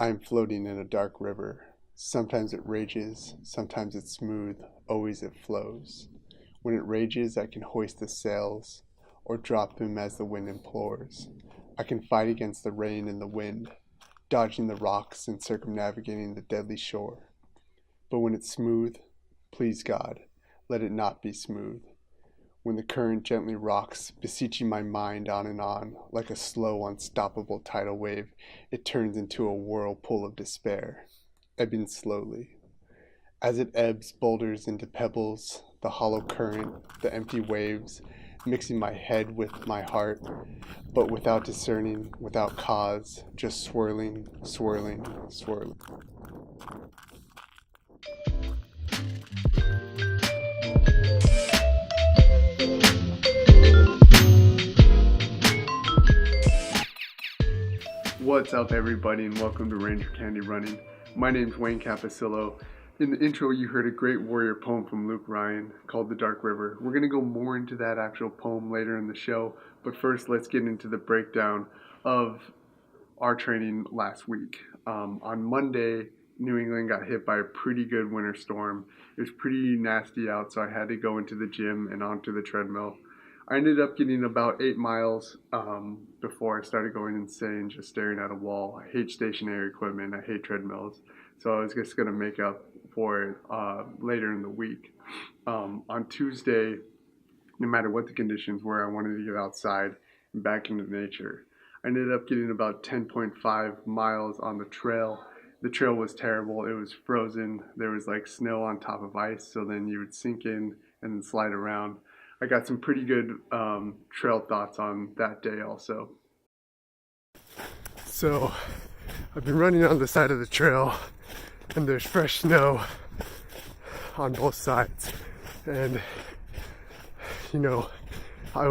I am floating in a dark river. Sometimes it rages, sometimes it's smooth, always it flows. When it rages, I can hoist the sails, or drop them as the wind implores. I can fight against the rain and the wind, dodging the rocks and circumnavigating the deadly shore. But when it's smooth, please God, let it not be smooth. When the current gently rocks, beseeching my mind on and on, like a slow, unstoppable tidal wave, it turns into a whirlpool of despair, ebbing slowly. As it ebbs, boulders into pebbles, the hollow current, the empty waves, mixing my head with my heart, but without discerning, without cause, just swirling, swirling, swirling. What's up, everybody, and welcome to Ranger Candy Running. My name's Wayne Capasillo. In the intro, you heard a great warrior poem from Luke Ryan called The Dark River. We're going to go more into that actual poem later in the show, but first let's get into the breakdown of our training last week. On Monday, New England got hit by a pretty good winter storm. It was pretty nasty out, so I had to go into the gym and onto the treadmill. I ended up getting about 8 miles before I started going insane, just staring at a wall. I hate stationary equipment. I hate treadmills. So I was just going to make up for it later in the week. On Tuesday, no matter what the conditions were, I wanted to get outside and back into nature. I ended up getting about 10.5 miles on the trail. The trail was terrible. It was frozen. There was like snow on top of ice, so then you would sink in and then slide around. I got some pretty good trail thoughts on that day also. So I've been running on the side of the trail and there's fresh snow on both sides. And you know, I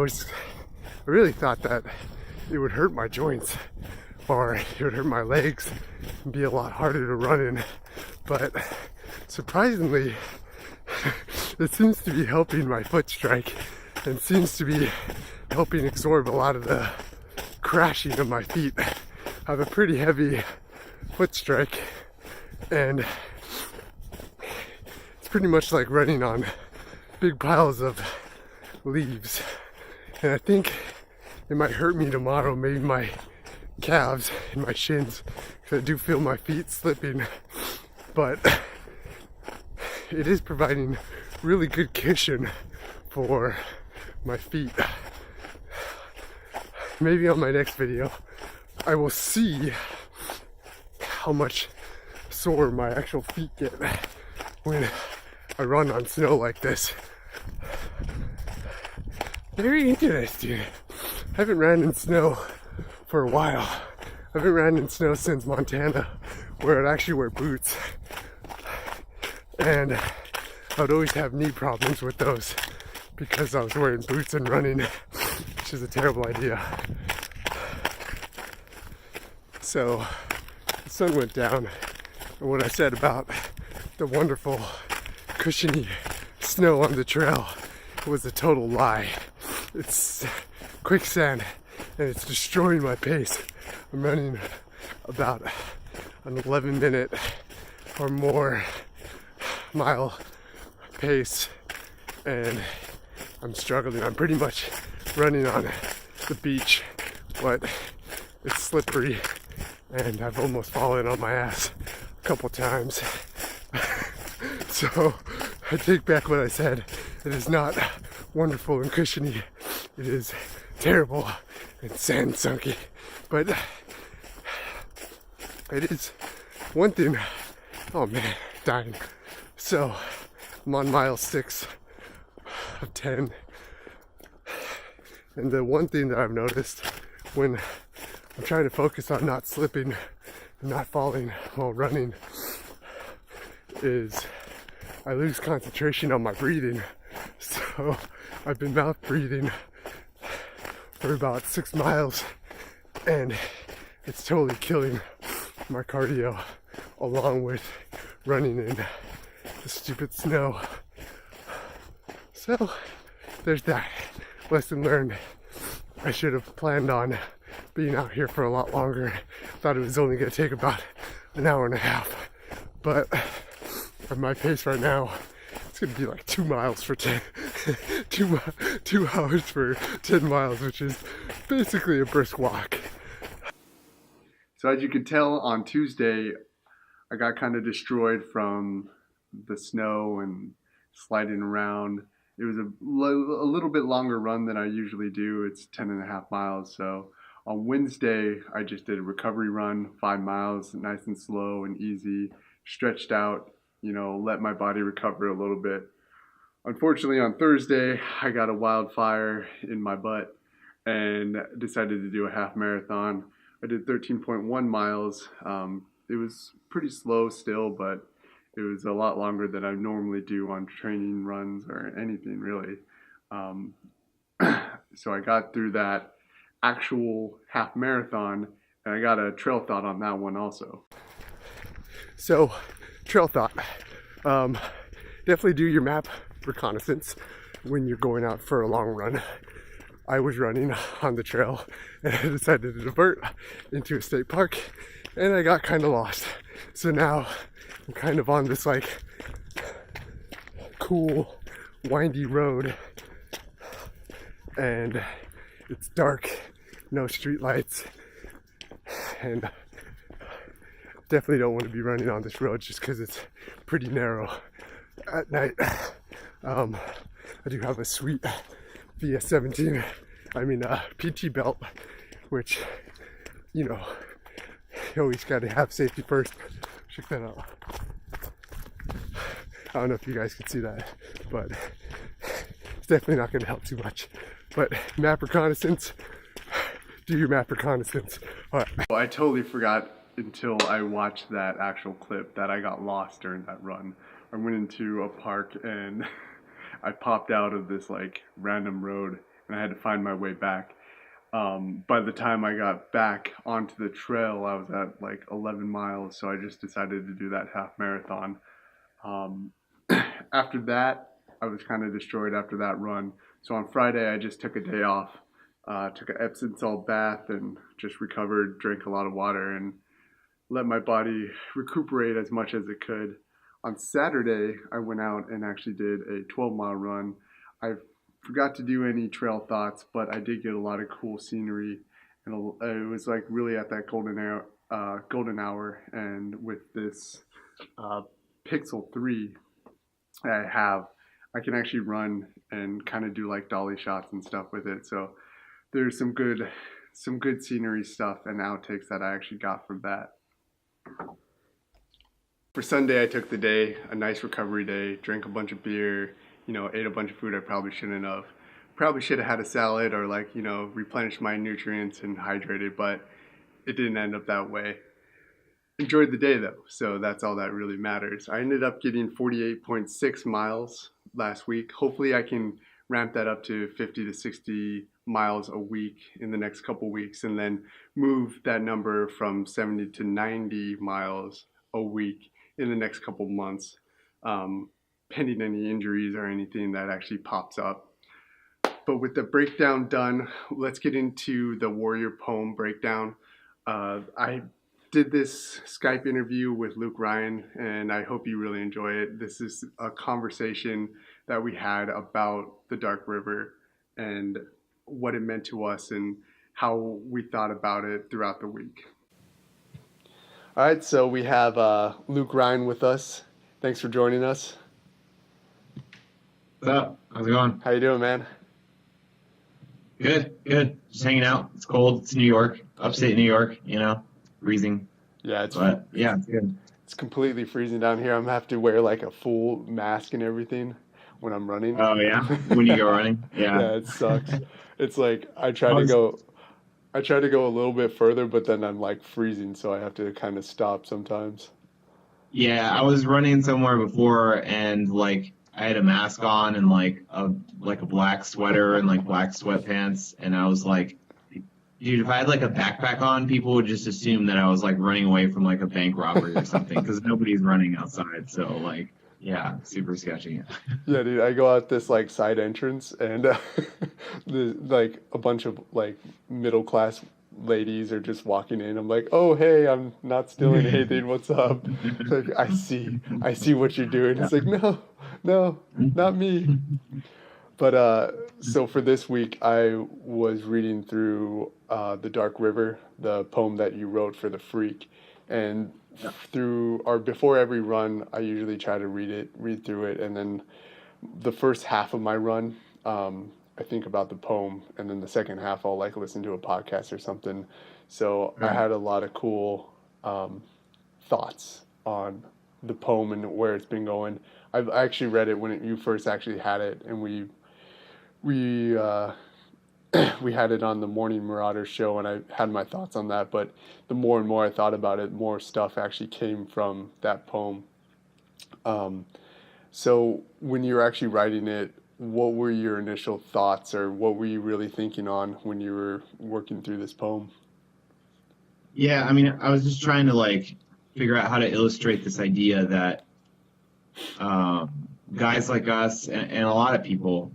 really thought that it would hurt my joints or it would hurt my legs and be a lot harder to run in. But surprisingly, it seems to be helping my foot strike and seems to be helping absorb a lot of the crashing of my feet. I have a pretty heavy foot strike and it's pretty much like running on big piles of leaves. And I think it might hurt me tomorrow, maybe my calves and my shins, because I do feel my feet slipping. But it is providing really good cushion for my feet. Maybe on my next video I will see how much sore my actual feet get when I run on snow like this. Very interesting. I haven't ran in snow for a while. I haven't ran in snow since Montana, where I'd actually wear boots. And I would always have knee problems with those because I was wearing boots and running, which is a terrible idea. So the sun went down, and what I said about the wonderful cushiony snow on the trail was a total lie. It's quicksand and it's destroying my pace. I'm running about an 11-minute or more mile pace and I'm struggling. I'm pretty much running on the beach, but it's slippery and I've almost fallen on my ass a couple times. So I take back what I said. It is not wonderful and cushiony. It is terrible and sand sunky. But it is one thing. Oh man, dying. So I'm on mile 6 of 10. And the one thing that I've noticed when I'm trying to focus on not slipping and not falling while running is I lose concentration on my breathing. So I've been mouth breathing for about 6 miles and it's totally killing my cardio along with running in the stupid snow. So there's that. Lesson learned. I should have planned on being out here for a lot longer. Thought it was only going to take about an hour and a half. But at my pace right now, it's gonna be like 2 miles for 10, 2 hours for 10 miles, which is basically a brisk walk. So as you can tell, on Tuesday, I got kind of destroyed from the snow and sliding around. It was a little bit longer run than I usually do. It's 10.5 miles. So on Wednesday, I just did a recovery run, 5 miles, nice and slow and easy, stretched out, let my body recover a little bit. Unfortunately, on Thursday, I got a wildfire in my butt and decided to do a half marathon. I did 13.1 miles. It was pretty slow still, but it was a lot longer than I normally do on training runs or anything really. So I got through that actual half marathon, and I got a trail thought on that one also. So, trail thought. Definitely do your map reconnaissance when you're going out for a long run. I was running on the trail and I decided to divert into a state park, and I got kind of lost. So now I'm kind of on this like cool windy road, and it's dark, no street lights, and definitely don't want to be running on this road just because it's pretty narrow at night. I do have a sweet PT belt, which, you always got to have safety first. Check that out. I don't know if you guys can see that, but it's definitely not going to help too much. But map reconnaissance, do your map reconnaissance. All right. Well, I totally forgot until I watched that actual clip that I got lost during that run. I went into a park and I popped out of this like random road and I had to find my way back. By the time I got back onto the trail, I was at like 11 miles, so I just decided to do that half marathon. After that, I was kind of destroyed after that run. So on Friday, I just took a day off, took an Epsom salt bath and just recovered, drank a lot of water and let my body recuperate as much as it could. On Saturday, I went out and actually did a 12-mile run. I forgot to do any trail thoughts, but I did get a lot of cool scenery, and it was like really at that golden hour. And with this Pixel 3 I can actually run and kind of do like dolly shots and stuff with it. So there's some good scenery stuff and outtakes that I actually got from that. For Sunday, I took the day, a nice recovery day, drank a bunch of beer, ate a bunch of food I probably shouldn't have. Probably should have had a salad or replenish my nutrients and hydrated, but it didn't end up that way. Enjoyed the day though, so that's all that really matters. I ended up getting 48.6 miles last week. Hopefully I can ramp that up to 50 to 60 miles a week in the next couple weeks, and then move that number from 70 to 90 miles a week in the next couple months, pending any injuries or anything that actually pops up. But with the breakdown done, let's get into the warrior poem breakdown. I did this Skype interview with Luke Ryan, and I hope you really enjoy it. This is a conversation that we had about the Dark River and what it meant to us and how we thought about it throughout the week. All right, so we have Luke Ryan with us. Thanks for joining us. What's up? How's it going? How you doing, man? Good. Just hanging out. It's cold. It's New York, upstate New York, freezing. Yeah, it's good. It's completely freezing down here. I'm gonna have to wear like a full mask and everything when I'm running. Oh yeah, when you go running. Yeah. Yeah, it sucks. It's like I try to go a little bit further, but then I'm like freezing, so I have to kind of stop sometimes. Yeah, I was running somewhere before, and like I had a mask on and like a black sweater and like black sweatpants, and I was like, dude, if I had like a backpack on, people would just assume that I was like running away from like a bank robbery or something, because nobody's running outside. So like, yeah, super sketchy. Yeah, dude, I go out this like side entrance, and like a bunch of like middle class ladies are just walking in. I'm like, oh, hey, I'm not stealing anything. What's up? It's like, I see what you're doing. It's like, no, no, not me. But so for this week, I was reading through The Dark River, the poem that you wrote for the Freak, and through or before every run, I usually try to read through it, and then the first half of my run, I think about the poem, and then the second half I'll like listen to a podcast or something. So I Right. had a lot of cool thoughts on the poem and where it's been going. I actually read it when you first actually had it, and we we had it on the Morning Marauder show, and I had my thoughts on that. But the more and more I thought about it, more stuff actually came from that poem. Um, so when you were actually writing it, what were your initial thoughts, or what were you really thinking on when you were working through this poem? Yeah, I mean, I was just trying to like figure out how to illustrate this idea that guys like us and a lot of people,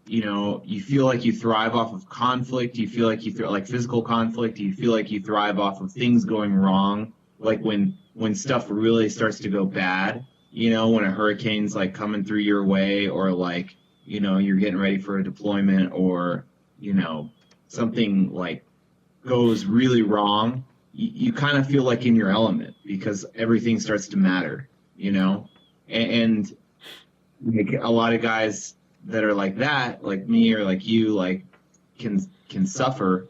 you feel like you thrive off of conflict. You feel like like physical conflict. You feel like you thrive off of things going wrong. Like when stuff really starts to go bad, when a hurricane's like coming through your way, or like, you're getting ready for a deployment, or, something like goes really wrong, you kind of feel like in your element because everything starts to matter, and like a lot of guys that are like that, like me or like you, like can suffer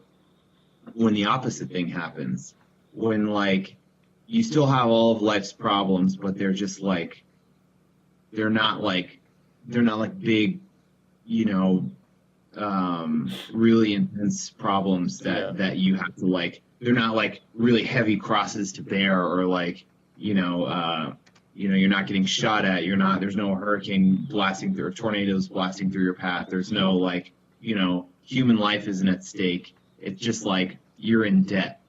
when the opposite thing happens. When like you still have all of life's problems, but they're just like they're not like they're not like big, you know, really intense problems Yeah, that you have to like. They're not like really heavy crosses to bear, or like you're not getting shot at. You're not. There's no hurricane blasting through, or tornadoes blasting through your path. There's no like human life isn't at stake. It's just like you're in debt,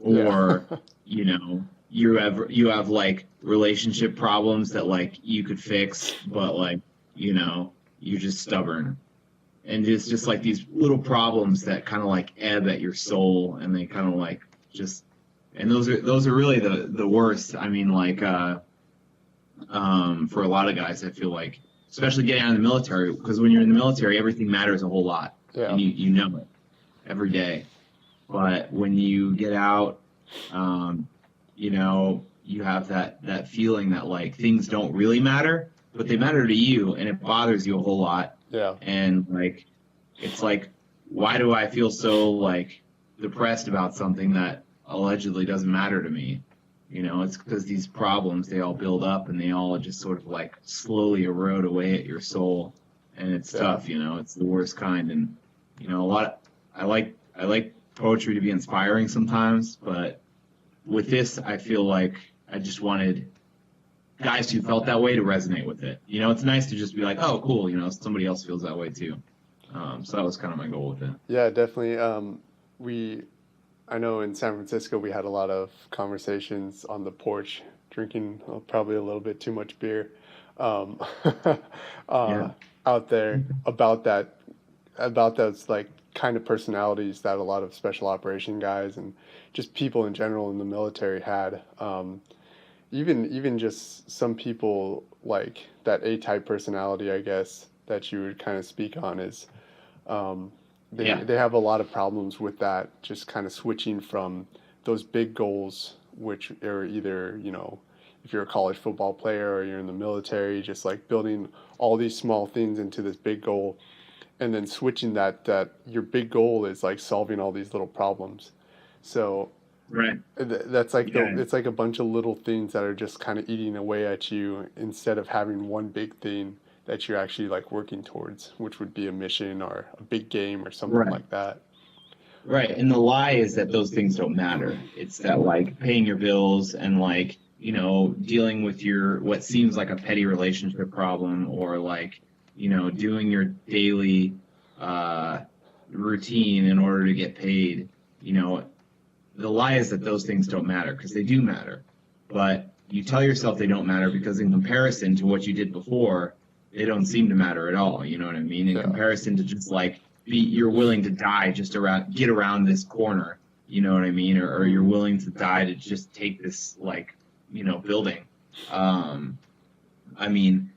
yeah, or you have like relationship problems that like you could fix, but like you're just stubborn, and it's just like these little problems that kind of like ebb at your soul, and they kind of like just, and those are really the worst. I mean, like for a lot of guys, I feel like, especially getting out of the military, because when you're in the military, everything matters a whole lot, yeah, and you know it every day. But when you get out, um, you have that feeling that like things don't really matter, but they matter to you, and it bothers you a whole lot. yeah, And like, it's like, why do I feel so like depressed about something that allegedly doesn't matter to me? It's because these problems, they all build up, and they all just sort of like slowly erode away at your soul, and it's yeah, tough. It's the worst kind. And a lot. I like poetry to be inspiring sometimes, but with this, I feel like I just wanted guys who felt that way to resonate with it. It's nice to just be like, oh, cool, somebody else feels that way too. So that was kind of my goal with it. yeah, definitely. We, I know in San Francisco we had a lot of conversations on the porch, drinking probably a little bit too much beer, um, uh, Yeah. out there about those like kind of personalities that a lot of special operation guys and just people in general in the military had. Even just some people like that A-type personality, I guess, that you would kind of speak on is um, Yeah. they have a lot of problems with that, just kind of switching from those big goals, which are either, if you're a college football player or you're in the military, just like building all these small things into this big goal, and then switching that your big goal is like solving all these little problems. So Right. that's like Yeah. it's like a bunch of little things that are just kind of eating away at you instead of having one big thing that you're actually like working towards, which would be a mission or a big game or something Right. like that. Right. And the lie is that those things don't matter. It's that like paying your bills and like, dealing with your what seems like a petty relationship problem, or like, doing your daily uh routine in order to get paid. The lie is that those things don't matter, because they do matter. But you tell yourself they don't matter because in comparison to what you did before, they don't seem to matter at all. You know what I mean? In Yeah, comparison to just like you're willing to die just get around this corner, you know what I mean? Or you're willing to die to just take this, like, building. I mean,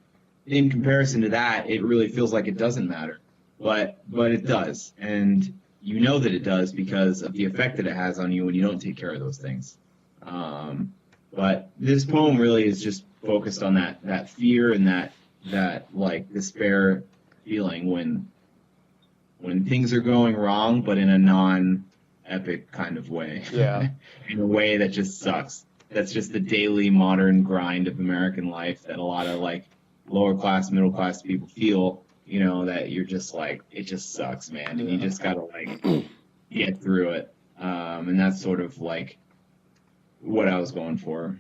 in comparison to that, it really feels like it doesn't matter, but it does, and you know that it does because of the effect that it has on you when you don't take care of those things. But this poem really is just focused on that fear and that like despair feeling when things are going wrong, but in a non-epic kind of way. Yeah. In a way that just sucks. That's just the daily modern grind of American life that a lot of like lower class, middle class people feel, that you're just like, it just sucks, man. And you just gotta like get through it. And that's sort of like what I was going for.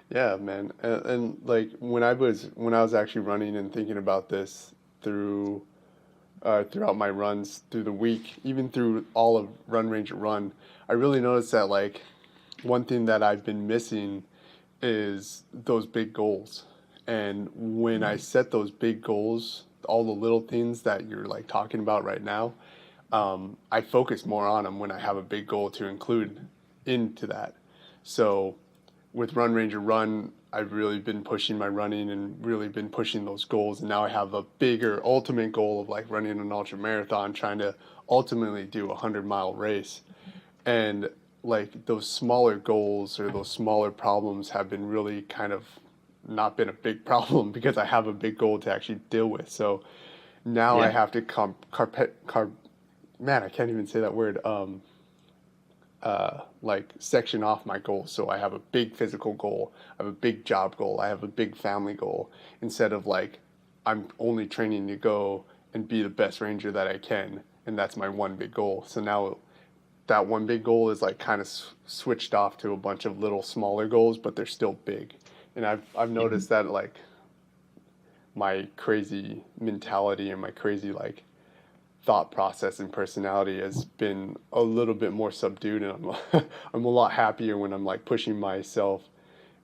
Yeah, man. And like when I was actually running and thinking about this throughout my runs through the week, even through all of Run Ranger Run, I really noticed that like one thing that I've been missing is those big goals. And when I set those big goals, all the little things that you're like talking about right now, I focus more on them when I have a big goal to include into that. So with Run Ranger Run, I've really been pushing my running and really been pushing those goals. And now I have a bigger ultimate goal of like running an ultra marathon, trying to ultimately do a 100-mile race. And like those smaller goals or those smaller problems have been really kind of not been a big problem because I have a big goal to actually deal with. So now I have to man, I can't even say that word. Like section off my goals. So I have a big physical goal, I have a big job goal, I have a big family goal, instead of like I'm only training to go and be the best ranger that I can, and that's my one big goal. So now that one big goal is like kind of switched off to a bunch of little smaller goals, but they're still big. And I've noticed that like my crazy mentality and my crazy like thought process and personality has been a little bit more subdued, and I'm a lot happier when I'm like pushing myself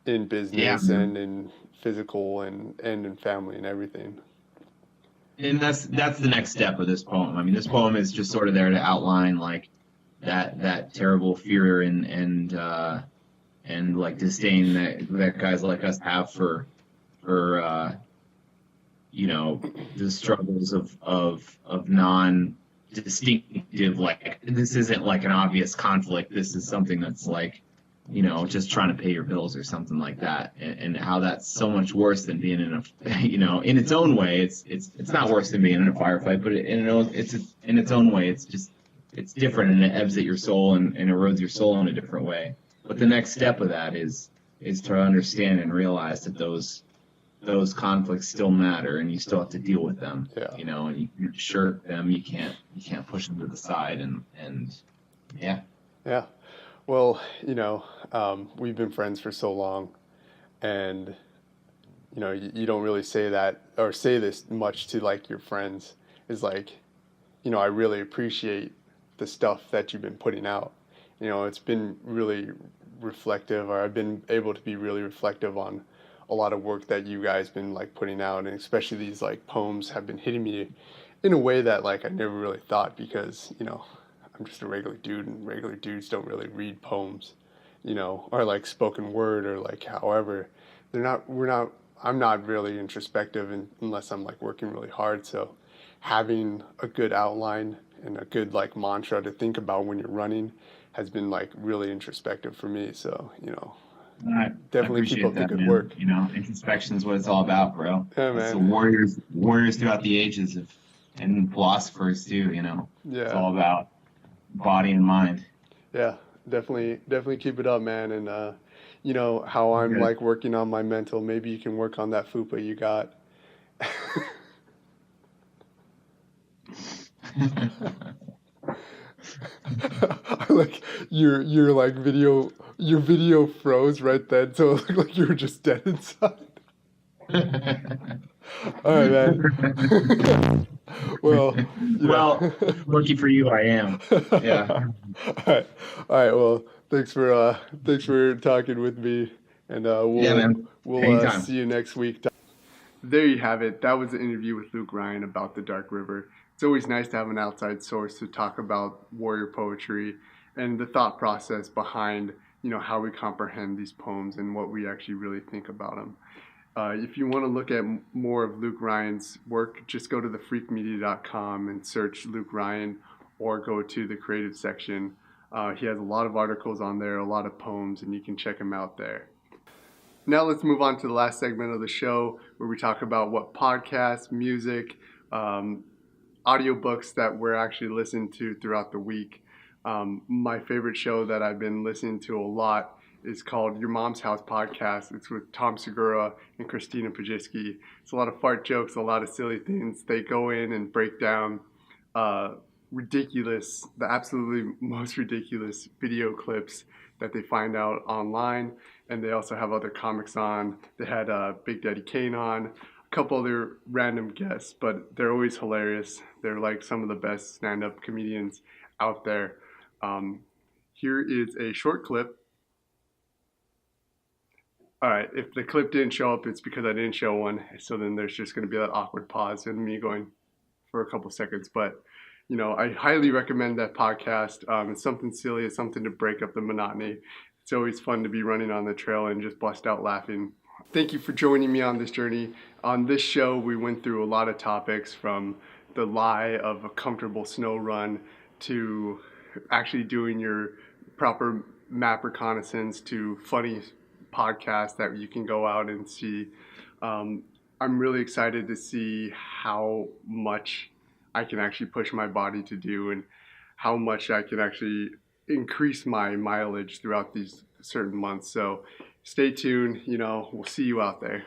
in business and in physical and in family and everything. And that's the next step of this poem. I mean, this poem is just sort of there to outline like that terrible fear and like disdain that guys like us have for the struggles of non-distinctive, like this isn't like an obvious conflict. This is something that's like, just trying to pay your bills or something like that, and how that's so much worse than being in a, in its own way, it's not worse than being in a firefight, but it's in its own way, it's different, and it ebbs at your soul and erodes your soul in a different way. But the next step of that is to understand and realize that those conflicts still matter, and you still have to deal with them. And you shirk them. You can't push them to the side, and yeah. Well, we've been friends for so long, and you don't really say that or say this much to like your friends. Is like, I really appreciate the stuff that you've been putting out. It's been really reflective, or I've been able to be really reflective on a lot of work that you guys been like putting out, and especially these like poems have been hitting me in a way that like I never really thought, because I'm just a regular dude, and regular dudes don't really read poems, or like spoken word, or like however I'm not really introspective unless I'm like working really hard. So having a good outline and a good like mantra to think about when you're running has been like really introspective for me. So definitely keep up the good work. Introspection is what it's all about, bro. Yeah, man. It's the warriors throughout the ages and philosophers too. It's all about body and mind. Yeah, definitely keep it up, man. And how I'm like working on my mental. Maybe you can work on that fupa you got. Like your like your video froze right then, so it looked like you were just dead inside. All right, man. Well, lucky for you, I am. Yeah. All right. Well, thanks for talking with me, and we'll see you next week. There you have it. That was an interview with Luke Ryan about the Dark River. it's always nice to have an outside source to talk about warrior poetry and the thought process behind, how we comprehend these poems and what we actually really think about them. If you want to look at more of Luke Ryan's work, just go to thefreakmedia.com and search Luke Ryan, or go to the creative section. He has a lot of articles on there, a lot of poems, and you can check him out there. Now let's move on to the last segment of the show, where we talk about what podcasts, music, audiobooks that we're actually listening to throughout the week. My favorite show that I've been listening to a lot is called Your Mom's House Podcast. It's with Tom Segura and Christina Pajitsky. It's a lot of fart jokes, a lot of silly things. They go in and break down the absolutely most ridiculous video clips that they find out online. And they also have other comics on. They had Big Daddy Kane on, a couple other random guests, but they're always hilarious. They're like some of the best stand-up comedians out there. Here is a short clip. All right, if the clip didn't show up, it's because I didn't show one. So then there's just going to be that awkward pause and me going for a couple seconds. But, I highly recommend that podcast. It's something silly. It's something to break up the monotony. It's always fun to be running on the trail and just bust out laughing. Thank you for joining me on this journey. On this show, we went through a lot of topics, from the lie of a comfortable snow run to actually doing your proper map reconnaissance to funny podcasts that you can go out and see. I'm really excited to see how much I can actually push my body to do, and how much I can actually increase my mileage throughout these certain months. So stay tuned, we'll see you out there.